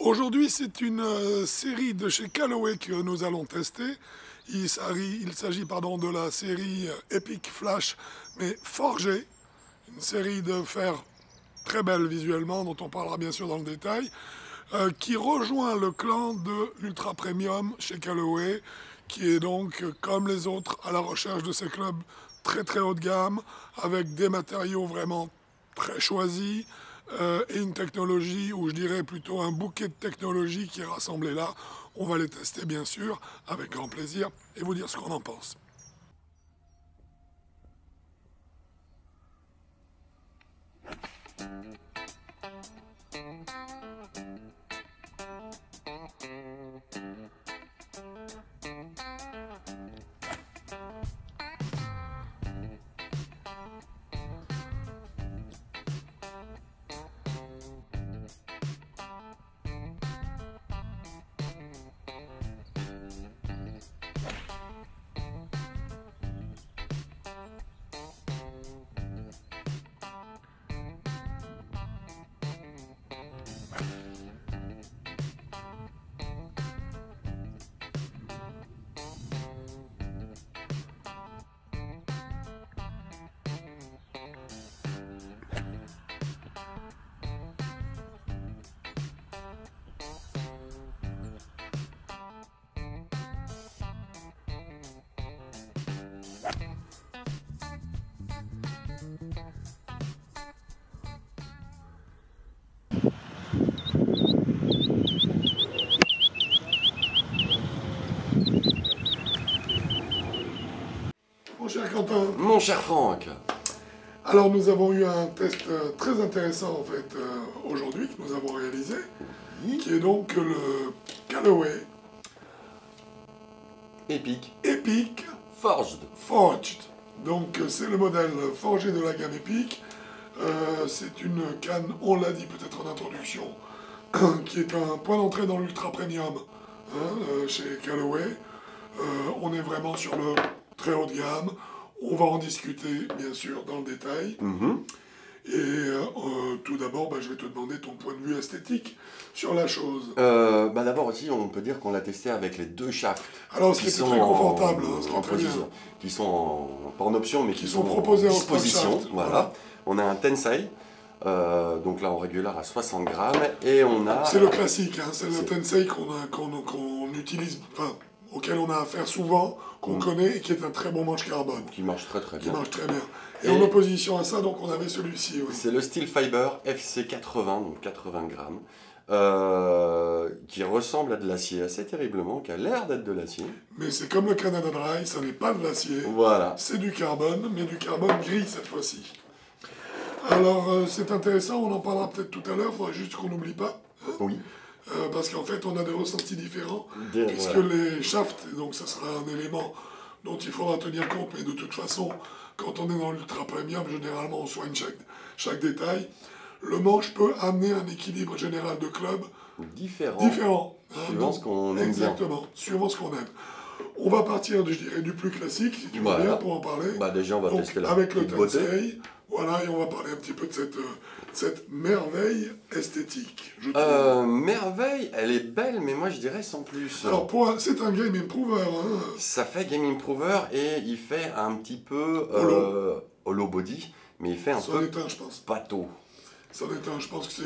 Aujourd'hui, c'est une série de chez Callaway que nous allons tester. Il s'agit de la série Epic Flash, mais forgée. Une série de fer très belle visuellement, dont on parlera bien sûr dans le détail, qui rejoint le clan de l'Ultra Premium chez Callaway, qui est donc, comme les autres, à la recherche de ces clubs très très haut de gamme, avec des matériaux vraiment très choisis, et une technologie, ou je dirais plutôt un bouquet de technologies qui est rassemblé là. On va les tester bien sûr, avec grand plaisir, et vous dire ce qu'on en pense. Mon cher Quentin. Mon cher Franck. Alors nous avons eu un test très intéressant en fait aujourd'hui que nous avons réalisé, qui est donc le Callaway Epic Forged. Donc c'est le modèle forgé de la gamme Epic. C'est une canne, on l'a dit peut-être en introduction, qui est un point d'entrée dans l'ultra premium chez Callaway. On est vraiment sur le très haut de gamme. On va en discuter bien sûr dans le détail. Et tout d'abord, je vais te demander ton point de vue esthétique sur la chose. D'abord aussi, on peut dire qu'on l'a testé avec les deux shafts. Alors, ce qui est très confortable, ce qui est très bien. Qui sont pas en option, mais qui sont proposés en disposition. Shaft, voilà. On a un Tensei, donc là en régulier à 60 grammes, et on a... C'est le classique, c'est le Tensei qu'on utilise, enfin, auquel on a affaire souvent, qu'on connaît, et qui est un très bon manche carbone. Qui marche très bien. Qui marche très bien. Et en opposition à ça, donc on avait celui-ci. Oui. C'est le Steel Fiber FC80, donc 80 grammes, qui ressemble à de l'acier assez terriblement, qui a l'air d'être de l'acier. Mais c'est comme le Canada Dry, ça n'est pas de l'acier. Voilà. C'est du carbone, mais du carbone gris cette fois-ci. Alors c'est intéressant, on en parlera peut-être tout à l'heure, il faudrait juste qu'on n'oublie pas. Oui. Parce qu'en fait, on a des ressentis différents, puisque les shafts, donc ça sera un élément dont il faudra tenir compte, mais de toute façon, quand on est dans l'ultra premium, généralement on soigne chaque détail. Le manche peut amener un équilibre général de club différent. Suivant ce qu'on aime. Exactement, suivant ce qu'on aime. On va partir, je dirais, du plus classique, si tu veux bien, pour en parler. Déjà, on va tester la avec le beauté. Tensei. Voilà, et on va parler un petit peu de cette merveille esthétique. Merveille, elle est belle, mais moi je dirais sans plus. Alors, c'est un Game Improver. Ça fait Game Improver et il fait un petit peu hollow body, mais il fait un peu je pense. bateau. C'en est un, je pense que c'est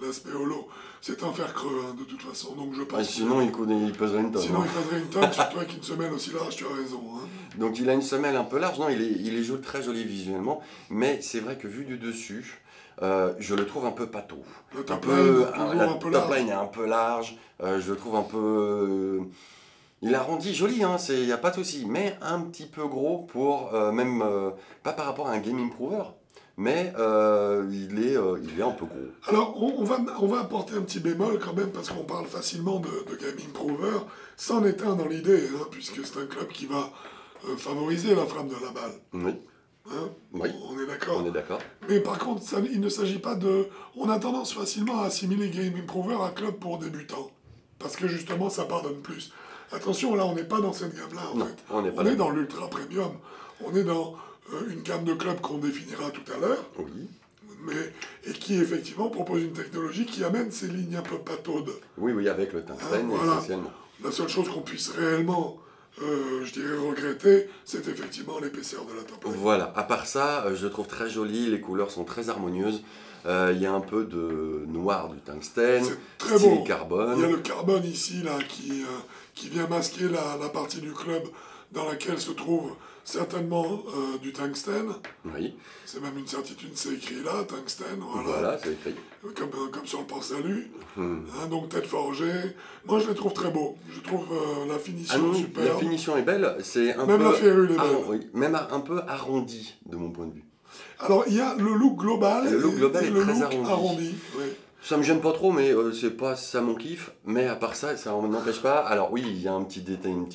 l'aspect hollow. C'est un fer creux, de toute façon, donc je pense. Sinon, il pèserait une tonne. Sinon, il pèserait une tonne, surtout avec une semelle aussi large, tu as raison. Donc, il a une semelle un peu large. Non, il est très joli visuellement, mais c'est vrai que vu du dessus, je le trouve un peu pâteau. Le top line est un peu large. Je le trouve un peu... Il arrondit, joli, il n'y a pas de souci, mais un petit peu gros pour, pas par rapport à un Game Improver. Mais il est un peu gros. Alors, on va apporter un petit bémol quand même, parce qu'on parle facilement de Game Improver, c'en est un dans l'idée, puisque c'est un club qui va favoriser la frappe de la balle. Oui. Oui. On est d'accord. On est d'accord. Mais par contre, il ne s'agit pas de... On a tendance facilement à assimiler Game Improver à club pour débutants, parce que justement, ça pardonne plus. Attention, là, on n'est pas dans cette gamme-là, en fait. On est dans l'ultra premium. On est dans une gamme de clubs qu'on définira tout à l'heure. Oui. et qui effectivement propose une technologie qui amène ces lignes un peu pataudes. Oui, oui, avec le tungstène, Voilà. essentiellement. La seule chose qu'on puisse réellement, je dirais, regretter, c'est effectivement l'épaisseur de la template. Voilà, à part ça, je le trouve très joli, les couleurs sont très harmonieuses. Il y a un peu de noir du tungstène, C'est très style beau. carbone. Il y a le carbone ici, là, qui vient masquer la partie du club dans laquelle se trouve certainement du tungstène. Oui, C'est même une certitude, c'est écrit là, tungstène, voilà. voilà, c'est écrit. Comme sur le port-salut. Hmm. Donc tête forgée. Moi, je les trouve très beaux. Je trouve la Ah finition non, superbe. la finition est belle, c'est un Même peu la férule est belle. oui, même un peu arrondi de mon point de vue. Alors, il y a le look global Le look global est le très look arrondi. oui. Ça me gêne pas trop, mais c'est pas ça mon kiff. Mais à part ça, ça n'empêche pas. Alors oui, il y a un petit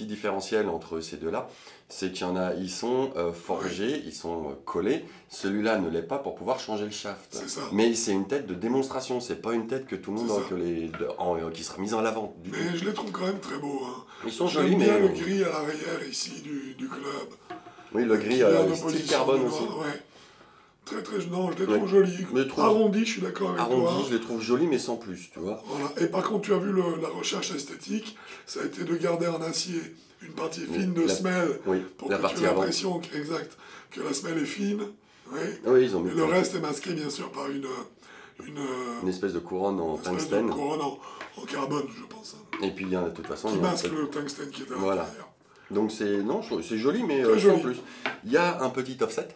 différentiel entre ces deux-là. C'est qu'il y en a, ils sont forgés, ils sont collés. Celui-là ne l'est pas pour pouvoir changer le shaft. C'est ça. Mais c'est une tête de démonstration. C'est pas une tête que tout le monde C'est ça. qui sera mise en avant. Du tout. Mais je les trouve quand même très beaux. Ils sont J'aime jolis, bien mais le gris à l'arrière ici du club. oui, le Qui gris vient en style opposition carbone du aussi. noir, ouais. Très très, non, je les Ouais. trouve jolis. Je les trouve Arrondis, je suis d'accord avec toi. Arrondis, je les trouve jolis, mais sans plus, tu vois. Voilà. Et par contre, tu as vu la recherche esthétique, ça a été de garder en acier une partie fine de semelle Oui, pour la que tu partie aies avant. l'impression exact, que la semelle est fine. Oui. Oui, ils ont mis Et le reste est masqué bien sûr par une une espèce de couronne en espèce de tungstène. couronne en carbone, je pense. Et puis, il y a, de toute façon, Qui il y a un masque peu- le tungstène qui est à Voilà. l'intérieur. Donc, c'est joli, mais Très sans joli. plus. Il y a un petit offset,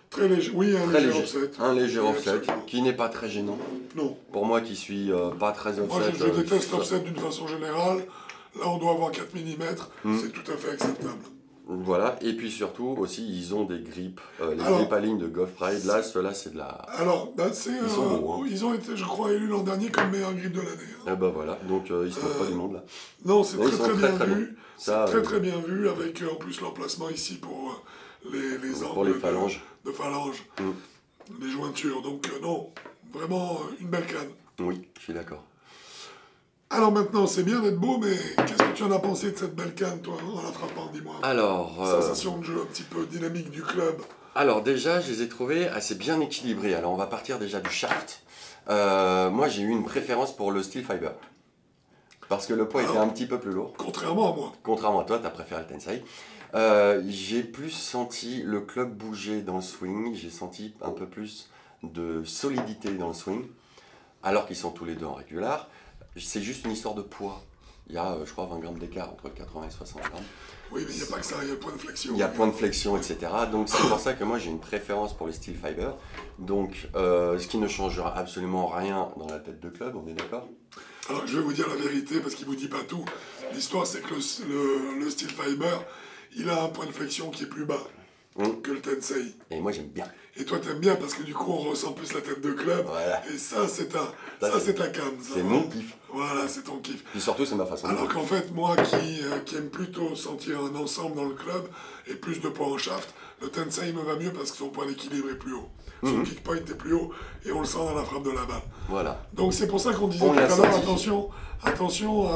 Très léger, oui, un très léger léger. offset. Un léger Oui, offset, absolument. qui n'est pas très gênant. Non. Pour moi qui suis pas très offset. Moi, je déteste ça- l'offset d'une façon générale. Là, on doit avoir 4 mm, c'est tout à fait acceptable. Voilà, et puis surtout aussi, ils ont des grippes, les Alors, grippes à ligne de Golf Ride. Là, ceux-là, c'est de la. Alors, Ils sont beaux, hein. ils ont été, je crois, élus l'an dernier comme meilleur grip de l'année. Hein. Ah bah voilà, donc ils se moquent pas du monde là. Non, c'est Mais ils très sont très très, bien très vu. Ça, C'est très très bien vu, avec en plus l'emplacement ici pour les angles pour les phalanges. de phalanges, Mm. les jointures. Donc non, vraiment une belle canne. Oui, je suis d'accord. Alors maintenant, c'est bien d'être beau, mais qu'est-ce que tu en as pensé de cette belle canne, toi, en la frappant, dis-moi. Alors, Sensation de jeu un petit peu dynamique du club. alors déjà, je les ai trouvés assez bien équilibrés. Alors on va partir déjà du shaft. Moi, j'ai eu une préférence pour le steel fiber. Parce que le poids était un petit peu plus lourd. Contrairement à moi. Contrairement à toi, tu as préféré le Tensei. J'ai plus senti le club bouger dans le swing. J'ai senti un peu plus de solidité dans le swing. Alors qu'ils sont tous les deux en régular. C'est juste une histoire de poids. Il y a, je crois, 20 grammes d'écart entre 80 et 60 grammes. Oui, mais il n'y a pas que ça, il y a le point de flexion. Il y a point de flexion, etc. Donc c'est pour ça que moi j'ai une préférence pour les steel fiber. Donc ce qui ne changera absolument rien dans la tête de club, on est d'accord? Alors, je vais vous dire la vérité, parce qu'il ne vous dit pas tout. L'histoire, c'est que le steel fiber, il a un point de flexion qui est plus bas que le Tensei. Et moi j'aime bien. Et toi, t'aimes bien, parce que du coup, on ressent plus la tête de club. Voilà. Et ça, c'est ta cam. C'est mon kiff. Voilà, c'est ton kiff. Puis surtout c'est ma façon de Alors jouer. qu'en fait, moi qui aime plutôt sentir un ensemble dans le club et plus de poids en shaft, le Tensei me va mieux parce que son point d'équilibre est plus haut. Son kick point est plus haut et on le sent dans la frappe de la balle. Voilà. Donc c'est pour ça qu'on disait On tout à l'a l'heure, senti. attention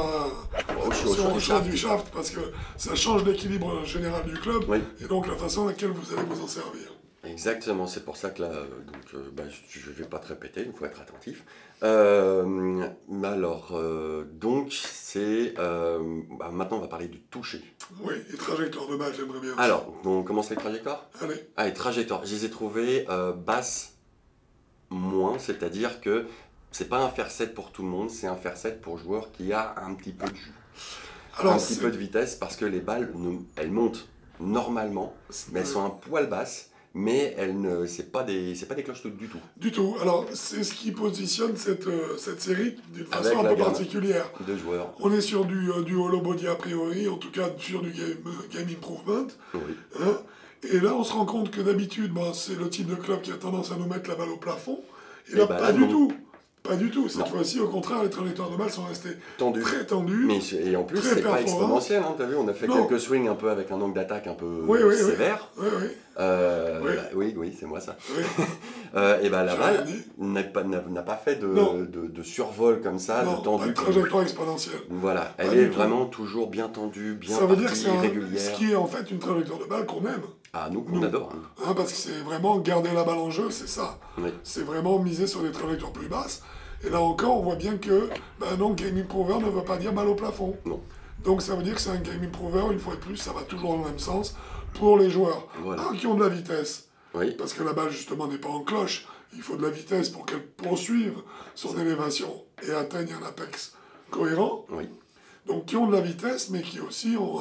au choix du shaft, parce que ça change l'équilibre général du club Oui. et donc la façon à laquelle vous allez vous en servir. Exactement, c'est pour ça que là, je ne vais pas te répéter, il faut être attentif. Donc c'est... maintenant on va parler du toucher. Oui, et trajectoire de balle, j'aimerais bien. aussi. Alors, on commence les trajectoires? Allez, Allez, trajectoire, je les ai trouvées basses moins, c'est-à-dire que c'est pas un faire 7 pour tout le monde, c'est un faire 7 pour joueur qui a un petit peu de jus. alors Un petit peu de vitesse, parce que les balles, elles montent normalement, mais elles sont un poil basses, mais c'est pas des cloches du tout. du tout. Alors c'est ce qui positionne cette série d'une Avec façon un la peu gamme particulière. De joueurs. On est sur du hollow body a priori, en tout cas sur du game improvement. Oui. Hein. Et là, on se rend compte que d'habitude, c'est le type de club qui a tendance à nous mettre la balle au plafond. Et là, ben pas là, du non. tout. Pas du tout. Cette Non. fois-ci, au contraire, les trajectoires de balles sont restées Tendu. très tendues. Et en plus, Très c'est pas performant. exponentiel, hein, t'as vu, on a fait Non. quelques swings un peu avec un angle d'attaque un peu Oui, oui, oui. sévère. Oui, oui. Oui, oui, c'est moi ça. Oui. Et ben la J'ai balle rien dit. n'a pas fait Non. de survol comme ça, Non, de tendu. pas de trajectoire exponentielle. Voilà, Pas elle du est tout. vraiment toujours bien tendue, bien Ça veut dire que partie, c'est ce régulière. qui est en fait une trajectoire de balle qu'on aime. Ah, nous, on Nous. adore. Hein, parce que c'est vraiment garder la balle en jeu, c'est ça. Oui. C'est vraiment miser sur des trajectoires plus basses. Et là encore, on voit bien que, ben non, Game Improver ne veut pas dire balle au plafond. Non. Donc ça veut dire que c'est un Game Improver, une fois de plus, ça va toujours dans le même sens pour les joueurs. Voilà. Qui ont de la vitesse. Oui. Parce que la balle, justement, n'est pas en cloche. Il faut de la vitesse pour qu'elle poursuive son élévation et atteigne un apex cohérent. Oui. Donc qui ont de la vitesse, mais qui aussi ont,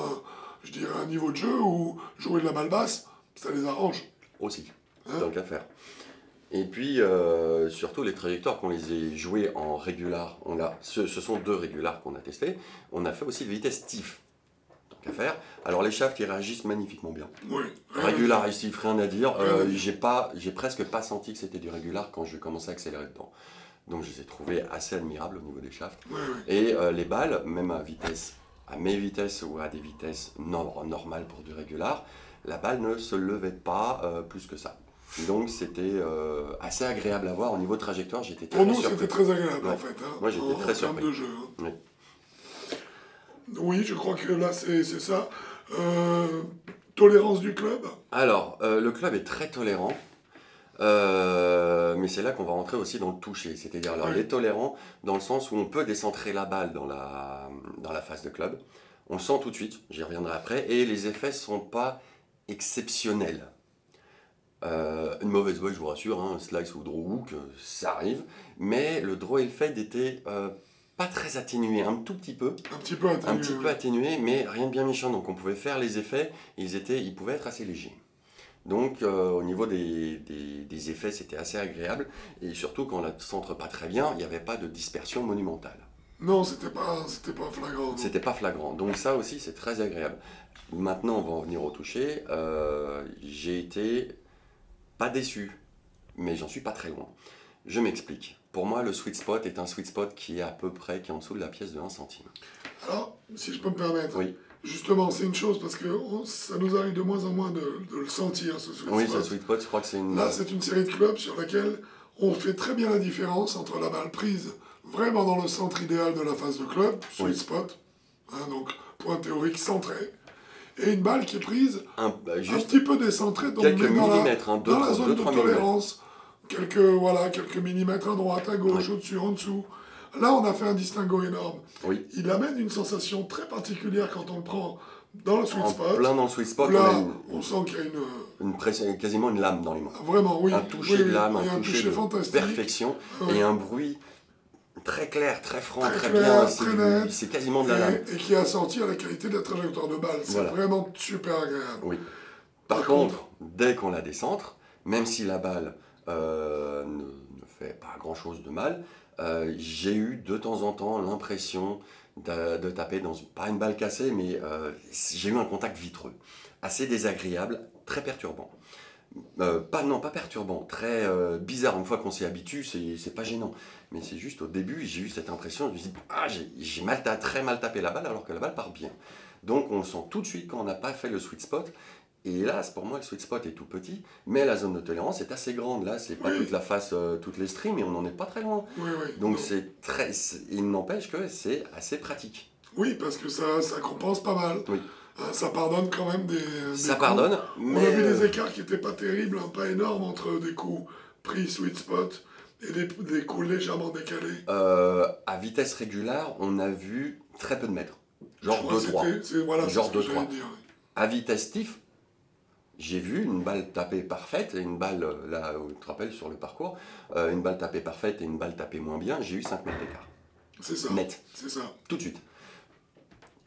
je dirais, un niveau de jeu où jouer de la balle basse, ça les arrange. Aussi, Hein? tant qu'à faire. Et puis, surtout les trajectoires qu'on les ait jouées en régular, ce sont 2 régulars qu'on a testés. On a fait aussi de vitesse TIF, tant qu'à faire. Alors les shafts, ils réagissent magnifiquement bien. Oui. Régular et TIF, rien à dire. Rien à dire. J'ai presque pas senti que c'était du régular quand je commençais à accélérer dedans. Donc je les ai trouvés assez admirables au niveau des shafts. Oui, oui. Et les balles, même à mes vitesses ou à des vitesses normales pour du régular, la balle ne se levait pas plus que ça. Donc c'était assez agréable à voir. Au niveau de trajectoire, j'étais très Pour nous, surpris. c'était très agréable, Ouais. en fait. Hein, Moi, j'étais très en termes surpris. de jeu. Hein. Oui. Oui, je crois que là, c'est ça. Tolérance du club. Alors, le club est très tolérant. Mais c'est là qu'on va rentrer aussi dans le toucher. C'est-à-dire, alors, Oui. il est tolérant dans le sens où on peut décentrer la balle dans la phase de club. On le sent tout de suite, j'y reviendrai après. Et les effets ne sont pas exceptionnels. Une mauvaise balle, je vous rassure, hein, slice ou draw hook, ça arrive. Mais le draw et le fade étaient pas très atténués, un tout petit peu. Un petit peu atténué. Un petit peu atténués, mais rien de bien méchant. Donc on pouvait faire les effets, ils pouvaient être assez légers. Donc au niveau des effets, c'était assez agréable. Et surtout, quand on ne centre pas très bien, il n'y avait pas de dispersion monumentale. Non, c'était pas flagrant. Non. C'était pas flagrant. Donc ça aussi, c'est très agréable. Maintenant, on va en venir au toucher. J'ai été pas déçu, mais j'en suis pas très loin. Je m'explique. Pour moi, le sweet spot est un sweet spot qui est à peu près, qui est en dessous de la pièce de 1 centime. Alors, si je peux me permettre, Oui. justement, c'est une chose, parce que ça nous arrive de moins en moins de le sentir, ce sweet Oui, spot. ce sweet spot, je crois que c'est une... Là, c'est une série de clubs sur laquelle on fait très bien la différence entre la balle prise vraiment dans le centre idéal de la phase de club, sweet Oui. spot, hein, donc point théorique centré, et une balle qui est prise un juste petit peu décentrée, donc quelques mais millimètres, hein, dans la zone de 2-3 millimètres. tolérance, quelques millimètres à droite, à gauche, Oui. au-dessus, en dessous. Là, on a fait un distinguo énorme. Oui. Il amène une sensation très particulière quand on le prend dans le sweet En spot. plein dans le sweet spot, Là, on a on sent qu'il y a quasiment une lame dans les mains. vraiment, oui. Un toucher oui, de lame, il y a un toucher de fantastique. perfection Oui. et un bruit très clair, très franc, Très très clair, bien. très net. C'est quasiment de la lame. Et qui est assorti à la qualité de la trajectoire de balle. C'est Voilà. vraiment super agréable. Oui. Par Par contre, dès qu'on la décentre, même si la balle ne fait pas grand-chose de mal, j'ai eu de temps en temps l'impression de taper dans, pas une balle cassée, mais j'ai eu un contact vitreux. Assez désagréable, très perturbant. Pas perturbant, très bizarre. Une fois qu'on s'y habitue, c'est pas gênant. Mais c'est juste au début, j'ai eu cette impression, je me dis, j'ai très mal tapé la balle alors que la balle part bien. Donc on le sent tout de suite quand on n'a pas fait le sweet spot. Et hélas, pour moi, le sweet spot est tout petit, mais la zone de tolérance est assez grande. Là, c'est pas Oui. toute la face, toutes les streams, mais on n'en est pas très loin. Oui, oui. Donc Non. il n'empêche que c'est assez pratique. Oui, parce que ça compense pas mal. Oui. Ça pardonne quand même des Ça coups. pardonne, On mais a vu des écarts qui n'étaient pas terribles, hein, pas énormes, entre des coups pris sweet spot et des coups légèrement décalés. à vitesse régulière, on a vu très peu de mètres. Genre Je crois que 2-3. voilà, Genre c'est ce que 2-3. j'allais dire. Oui. À vitesse TIF, j'ai vu une balle tapée parfaite et une balle, là, tu te rappelles, sur le parcours, une balle tapée parfaite et une balle tapée moins bien, j'ai eu 5 mètres d'écart. C'est ça. Net. C'est ça. Tout de suite.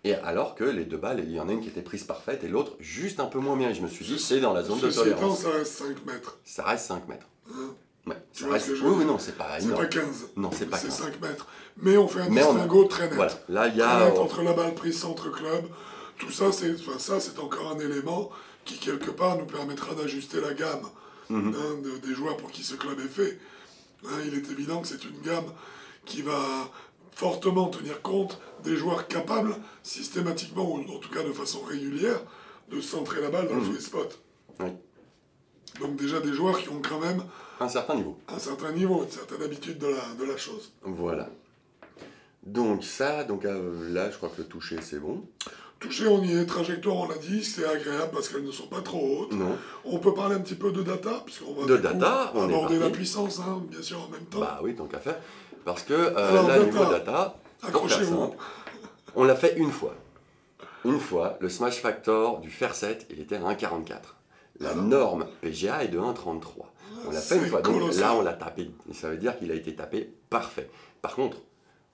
Et alors que les deux balles, il y en a une qui était prise parfaite et l'autre juste un peu moins bien. Et je me suis dit, c'est dans la zone de Ceci étant, tolérance. ça reste 5 mètres. Ça reste 5 mètres. Hein. Ouais, Tu ça vois reste... ce que je veux Oui, dire non, c'est pas C'est énorme. pas 15. Non, c'est pas C'est 15. 5 mètres. Mais on fait un Mais on a- distinguo très net. Voilà, là, il y Très a... net entre la balle prise centre-club. Tout ça, c'est encore un élément qui, quelque part, nous permettra d'ajuster la gamme hein, des joueurs pour qui ce club est fait. Hein, il est évident que c'est une gamme qui va fortement tenir compte des joueurs capables, systématiquement, ou en tout cas de façon régulière, de centrer la balle dans le sweet spot. Oui. Donc déjà des joueurs qui ont quand même Un certain niveau. un certain niveau, une certaine habitude de la chose. Voilà. Donc ça, là, je crois que le toucher, c'est bon. toucher, on y est. Trajectoire, on l'a dit, c'est agréable parce qu'elles ne sont pas trop hautes. Non. On peut parler un petit peu de data, puisqu'on va De du coup data, on est aborder la parti. puissance, hein, bien sûr, en même temps. Bah oui, tant qu'à faire. Parce que Alors, là, data, niveau data, pour faire accrochez-vous. simple, on l'a fait une fois. Une fois, le smash factor du fer 7, il était à 1,44. La norme PGA est de 1,33. On l'a fait une C'est fois. Donc colossal. là, on l'a tapé. Et ça veut dire qu'il a été tapé parfait. Par contre,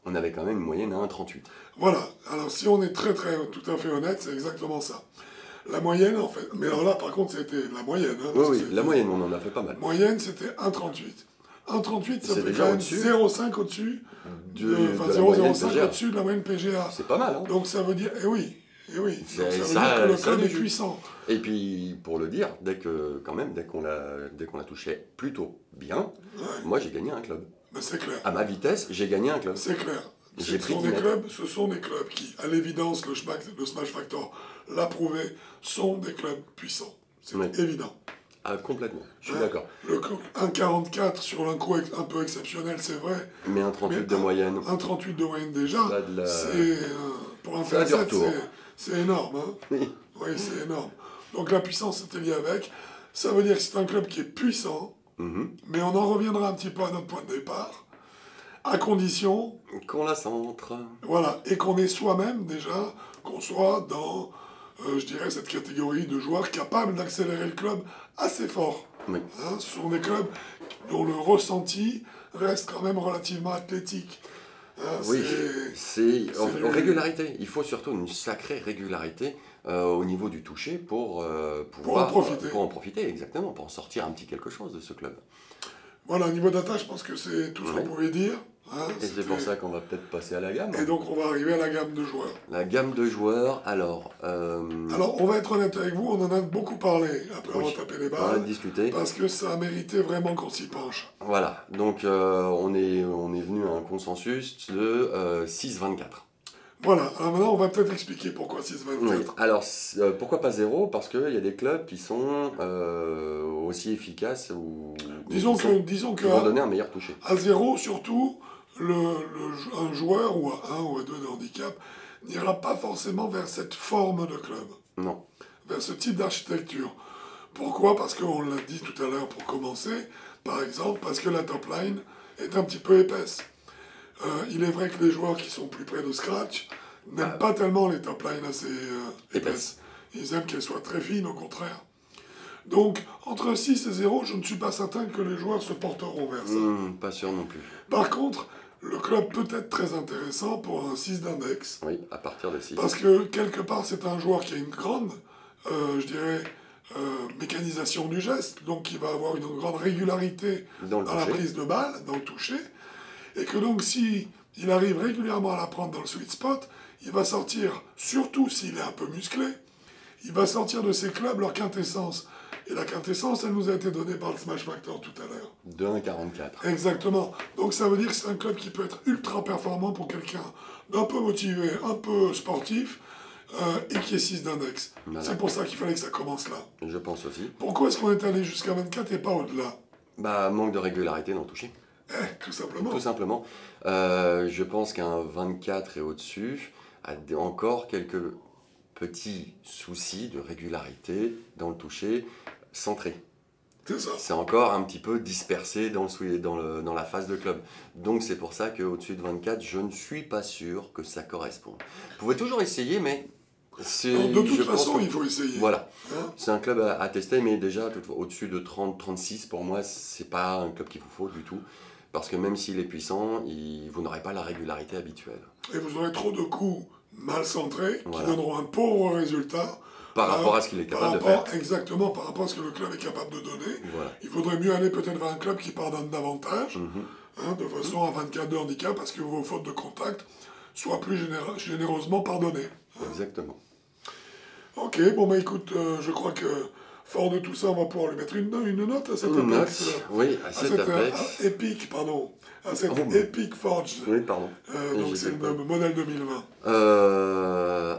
on avait quand même une moyenne à 1,38. Voilà, alors si on est tout à fait honnête, c'est exactement ça. La moyenne, en fait, mais alors là, par contre, c'était la moyenne. Hein, Oui, parce que oui, c'était- la moyenne, on en a fait pas mal. Moyenne, c'était 1,38. 1,38, ça C'est fait déjà quand même au-dessus 0,5 au-dessus, De enfin la moyenne 0,05 PGA. au-dessus de la moyenne PGA. C'est pas mal, hein. Donc ça veut dire, eh oui, donc ça veut Ça- dire que le ça club a est du jus. puissant. Et puis, pour le dire, dès qu'on l'a touché plutôt bien, Ouais, moi, j'ai gagné un club. ben c'est clair. À ma vitesse, j'ai gagné un club. C'est clair. J'ai pris 10 mètres. Ce sont des clubs qui, à l'évidence, le Smash Factor l'a prouvé, sont des clubs puissants. C'est Oui. évident. Ah, complètement, je suis Ouais. d'accord. Le 1,44 sur un coup un peu exceptionnel, c'est vrai. Mais un 38 Mais de moyenne, 1,38 de moyenne déjà, ça a de la- c'est pour un ça a du fer 7, retour. c'est énorme. Hein. Oui. Oui, c'est énorme. Donc la puissance était liée avec. Ça veut dire que c'est un club qui est puissant, Mhm. mais on en reviendra un petit peu à notre point de départ, à condition, Qu'on la centre. voilà, et qu'on est soi-même déjà, qu'on soit dans, je dirais, cette catégorie de joueurs capables d'accélérer le club assez fort. Oui. Hein, ce sont des clubs dont le ressenti reste quand même relativement athlétique. Hein, Oui, c'est c'est en du- régularité. Il faut surtout une sacrée régularité au niveau du toucher pour pouvoir profiter. pour en profiter, exactement, pour en sortir un petit quelque chose de ce club. Voilà, au niveau data, je pense que c'est tout ce Ouais. qu'on pouvait dire. Hein, Et c'est pour ça qu'on va peut-être passer à la gamme. Et donc on va arriver à la gamme de joueurs. La gamme de joueurs, alors... Alors on va être honnête avec vous, on en a beaucoup parlé après oui, avoir tapé les on va balles, discuter. parce que ça a mérité vraiment qu'on s'y penche. Voilà, donc on est venu à un consensus de 6,24. Voilà, alors maintenant on va peut-être expliquer pourquoi 6,24. Oui. Alors, pourquoi pas 0? Parce qu'il y a des clubs qui sont aussi efficaces ou Disons qui que vont donner un meilleur toucher. à 0, surtout, un joueur ou à 1 ou à 2 de handicap n'ira pas forcément vers cette forme de club, Non. vers ce type d'architecture. Pourquoi? Parce qu'on l'a dit tout à l'heure pour commencer, par exemple, parce que la top line est un petit peu épaisse. Il est vrai que les joueurs qui sont plus près de scratch n'aiment pas tellement les top lines assez épaisses. Ils aiment qu'elles soient très fines, au contraire. Donc, entre 6 et 0, je ne suis pas certain que les joueurs se porteront vers ça. Pas sûr non plus. Par contre, le club peut être très intéressant pour un 6 d'index, Oui, à partir de 6. parce que quelque part, c'est un joueur qui a une grande, je dirais, mécanisation du geste, donc qui va avoir une grande régularité Dans le dans la toucher. prise de balle, dans le toucher, et que donc si il arrive régulièrement à la prendre dans le sweet spot, il va sortir, surtout s'il est un peu musclé, il va sortir de ses clubs leur quintessence. Et la quintessence, elle nous a été donnée par le Smash Factor tout à l'heure. De 1,44. Exactement. Donc ça veut dire que c'est un club qui peut être ultra performant pour quelqu'un d'un peu motivé, un peu sportif, et qui est 6 d'index. Voilà. C'est pour ça qu'il fallait que ça commence là. Je pense aussi. Pourquoi est-ce qu'on est allé jusqu'à 24 et pas au-delà? Bah, manque de régularité dans le toucher. Tout simplement. Tout simplement. Je pense qu'un 24 et au-dessus a encore quelques petits soucis de régularité dans le toucher centré. C'est ça. C'est encore un petit peu dispersé dans la phase de club. Donc c'est pour ça qu'au-dessus de 24, je ne suis pas sûr que ça correspond. Vous pouvez toujours essayer, mais c'est... Alors, de toute je pense façon, que- il faut essayer. Voilà. Hein. C'est un club à tester, mais déjà au-dessus de 30-36, pour moi, c'est pas un club qu'il vous faut du tout. Parce que même s'il est puissant, vous n'aurez pas la régularité habituelle. Et vous aurez trop de coups mal centrés Voilà. qui donneront un pauvre résultat. Par rapport à ce qu'il est capable de faire. Exactement, par rapport à ce que le club est capable de donner. Voilà. Il faudrait mieux aller peut-être vers un club qui pardonne davantage, Mhm. hein, de façon à 24 de handicap, parce que vos fautes de contact soient plus généreusement pardonnées. Exactement. Ok, bon bah écoute, je crois que fort de tout ça, on va pouvoir lui mettre une note à cette Une note, Apex, oui, à cette Apex. Epic, pardon, à cette Oh. Epic Forge. Oui, pardon. Donc J'étais c'est pas- le modèle 2020.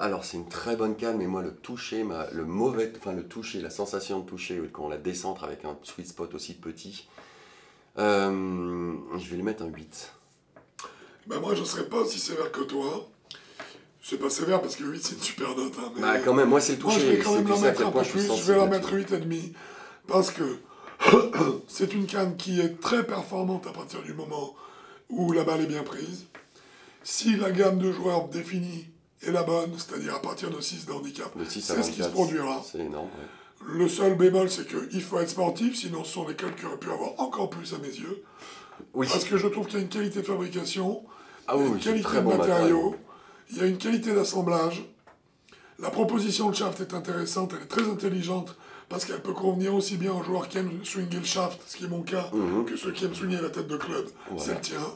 Alors c'est une très bonne canne, mais moi le toucher, le toucher, la sensation de toucher quand on la décentre avec un sweet spot aussi petit, je vais lui mettre un 8. Ben moi je ne serais pas aussi sévère que toi. C'est pas sévère parce que 8 c'est une super note. Hein, mais Bah quand même, moi c'est le moi je toucher. vais quand même Tu la sais à mettre quel un point peu je suis plus, je vais la sensible mettre là-dessus. 8,5 parce que c'est une canne qui est très performante à partir du moment où la balle est bien prise. Si la gamme de joueurs définie est la bonne, c'est-à-dire à partir de 6 de handicap, De 6 à c'est ce qui se 24, produira. c'est énorme, ouais. Le seul bémol, c'est qu'il faut être sportif, sinon ce sont des clubs qui auraient pu avoir encore plus à mes yeux. Oui. Parce que je trouve qu'il y a une qualité de fabrication, Ah il y a oui, une c'est qualité très de bon matériaux, il y a une qualité d'assemblage. La proposition de shaft est intéressante, elle est très intelligente, parce qu'elle peut convenir aussi bien aux joueurs qui aiment swinguer le shaft, ce qui est mon cas, que ceux qui aiment swinguer la tête de club, Voilà. c'est le tien.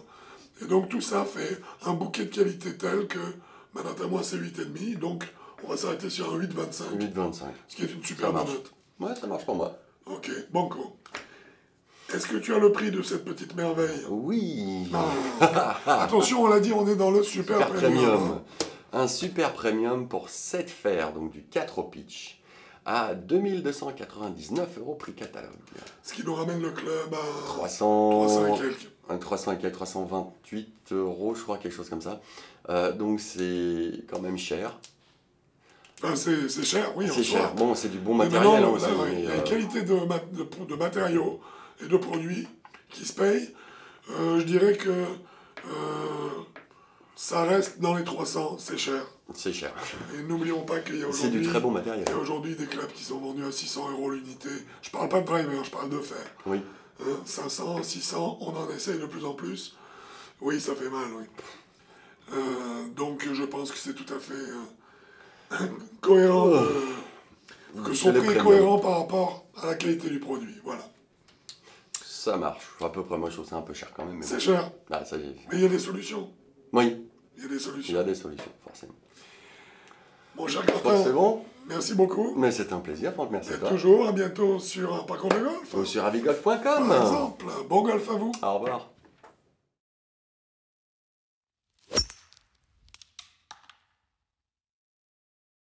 Et donc tout ça fait un bouquet de qualité tel que ma note à moi c'est 8,5, donc on va s'arrêter sur un 8,25, 8,25. ce qui est une Ça super marche. note. Ouais, ça marche pour moi. Ok, banco. Est-ce que tu as le prix de cette petite merveille? Oui. Attention, on l'a dit, on est dans le super, Super premium. premium. Un super premium pour 7 fers, donc du 4 au pitch, à 2299 € prix catalogue. Ce qui nous ramène le club à 300 300 et quelques. 300 et quelques, 328 €, je crois, quelque chose comme ça. Donc c'est quand même cher. Enfin, c'est cher, oui, en C'est soi. cher. Bon, c'est du bon Mais matériel. maintenant, hein, il y a une qualité de matériaux et de produits qui se payent. Je dirais que ça reste dans les 300, c'est cher. c'est cher. Et n'oublions pas qu'il y a C'est du aujourd'hui très bon matériel. il y a aujourd'hui des clubs qui sont vendus à 600 € l'unité. Je parle pas de driver, je parle de fer. Oui. 500, 600, on en essaye de plus en plus. Oui, ça fait mal, oui. Donc je pense que c'est tout à fait cohérent, que son C'est les prix est premiums. cohérent par rapport à la qualité du produit. Voilà. Ça marche. À peu près, moi je trouve ça un peu cher quand même. Mais C'est bon. cher, Ah, ça y est. mais il y a des solutions. Oui, Il y a des il y solutions. a des solutions, forcément. Mon cher Je crois que c'est Quentin, bon. merci beaucoup. Mais c'est un plaisir, Franck. Merci à Et toi. toujours, à bientôt sur un parcours de golf. Ou sur avigolf.com. Par exemple, bon golf à vous. Au revoir.